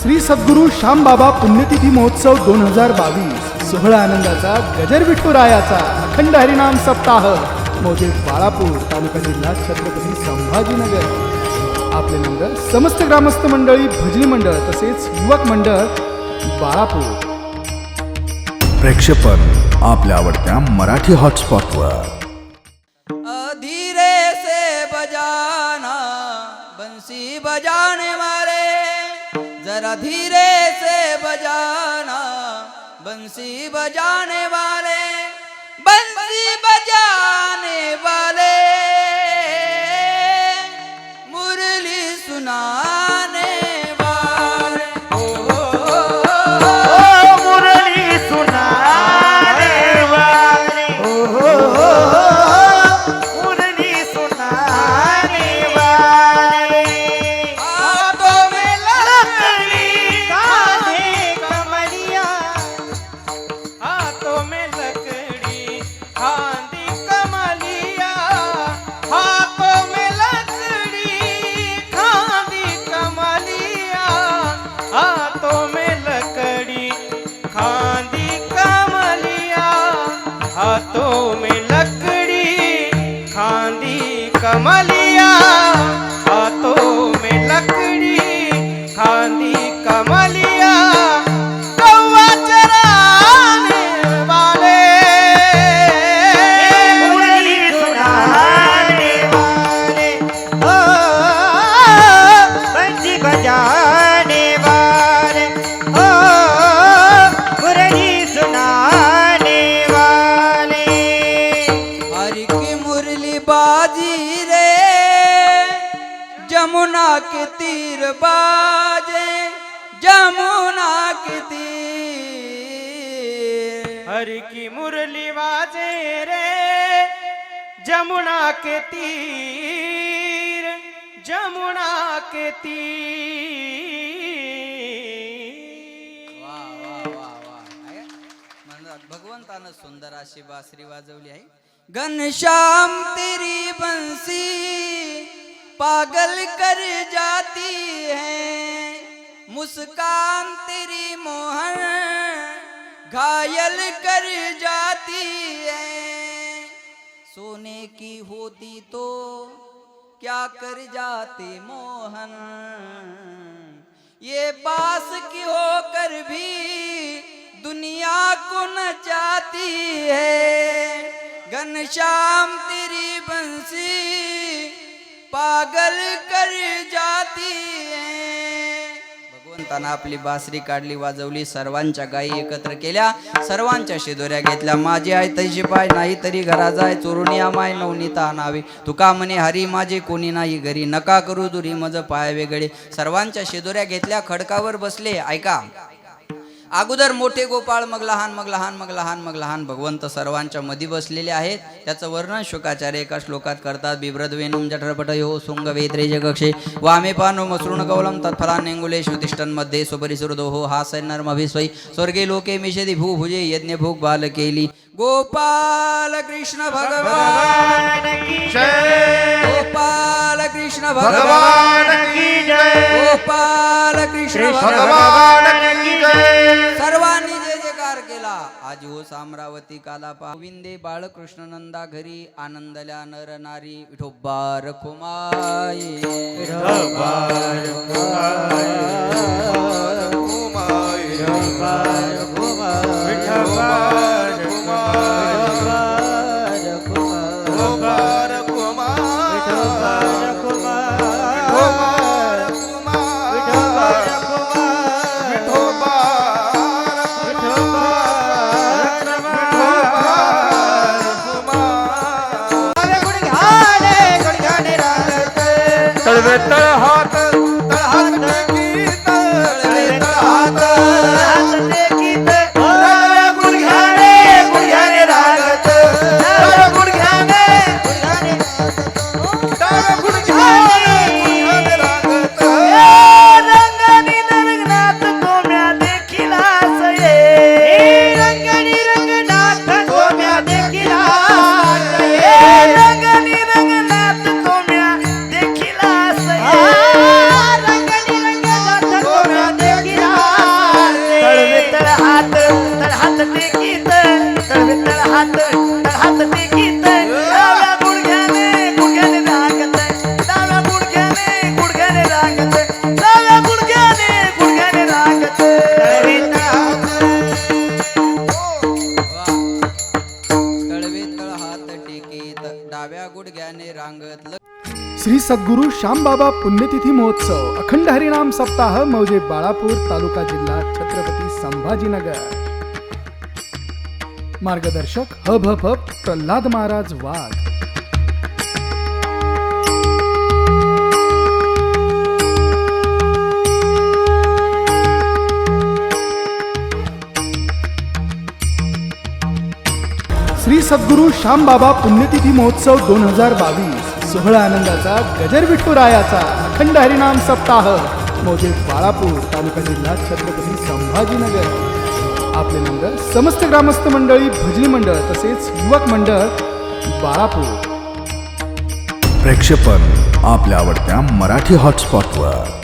श्री सद्गुरू श्यामबाबा पुण्यतिथी महोत्सव 2022 सोहळा आनंदाचा गजर विठुरायाचा अखंड हरिनाम सप्ताह मोठे बाळापूर तालुका जिल्हा छत्रपती संभाजीनगर। आपले मंडळ समस्त ग्रामस्थ मंडळी भजनी मंडळ तसेच युवक मंडळ बाळापूर। प्रेक्षेपण आपल्या आवडत्या मराठी हॉटस्पॉटवर। धीरे से बजाना बंसी बजाने वाले, जरा धीरे से बजाना बंसी बजाने वाले, बंसी बजाने वाले मुरली सुनाने वाले। मुरली सुनाने वाले, मुरली सुनाने वाले। हाथों में लकड़ी कांधे कमलिया, हाथों में लकड़ी कांधी कमलिया, हाथों में लकड़ी कांधी कमलिया, हाथों में लकड़ी खांदी कमलिया, हाथों में लकड़ी खांदी कमलिया, हाथों में लकड़ी खांदी कमलिया। कौवा चराने वाले, मुरली सुनाने वाले, ओ बंसी बजाने वाले, ओ मुरली सुनाने वाले। हरि की मुरली बाजी रे, जमुना के तीर बाजे, जमुना के तीर। हरि की मुरली बाजे रे, जमुना के तीर, जमुना के तीर। वा वा वा वा, भगवंतानं सुंदर अशी बासरी वाजवली आहे। घनश्याम तेरी बंसी पागल कर जाती है, मुस्कान तेरी मोहन घायल कर जाती है। सोने की होती तो क्या कर जाते मोहन, ये बास की होकर भी दुनिया को नचाती है। घनश्याम तेरी बंसी पागल कर जाती है। भगवंतानं आपली बासरी काढली, वाजवली, सर्वांच्या गायी एकत्र केल्या, सर्वांच्या शिदोऱ्या घेतल्या। माझी आई तैशी पाय नाही तरी घरा जाय, चोरुनिया माय नवनीता आणावे, तुका म्हणे हरी माझे कोणी नाही घरी, नका करू दुरी मज पाय वेगळे। सर्वांच्या शिदोऱ्या घेतल्या, खडकावर बसले। ऐका, अगोदर मोठे गोपाळ, मग लहान, मग लहान, मग लहान, मग लहान भगवंत सर्वांच्या मध्ये बसलेले आहेत। त्याचं वर्णन शुकाचार्य एका श्लोकात करतात। बिभ्रद्वेनुम जठरपटयो शुंग वेत्रे जगक्षे वामे पानो मसृण कौलम तत्फलान्यंगुले श्रुतिष्ठन मध्ये सुपरिसुरदोहो हासैर्नर्मभिस्वै स्वर्गे लोके मिषेदि भूभुजे यज्ञ भूग बाल केली। गोपाल कृष्ण भगवान की जय, गोपाल कृष्ण भगवान की जय, गोपाल कृष्ण भगवान की जय। सर्वांनी जय जयकार केला। आज हो साम्रावती कालापा गोविंदे बाळकृष्ण नंदा घरी, आनंदल्या नर नारी विठोबा रखुमाई, विठोबा रखुमाई, विठोबा रखुमाई, विठोबा तळ हात गीत हात हात टेकीत डाव्या गुडघ्याने गुडघ्याने रांगत डाव्या गुडघ्याने गुडघ्याने रांगत डाव्या गुडघ्याने गुडघ्याने रांगत तळवे तळ हात टेकीत डाव्या गुडघ्याने रांगत. श्री सद्गुरु श्यामबाबा पुण्यतिथी महोत्सव अखंड हरिनाम सप्ताह मौजे बाळापूर तालुका जिल्हा छत्रपती संभाजीनगर. मार्गदर्शक हभ प्रल्हाद महाराज वाघ. श्री सद्गुरु श्यामबाबा पुण्यतिथी महोत्सव 2022 सोहळा आनंदाचा गजर विठुरायाचा अखंड हरिनाम सप्ताह मौजे बाळापूर तालुका जिल्हा छत्रपती संभाजीनगर. आपले मंडळ समस्त ग्रामस्थ मंडळी भजनी मंडळ तसेच युवक मंडळ बाळापूर. प्रेक्षेपण आपल्या आवडत्या मराठी हॉटस्पॉटवर.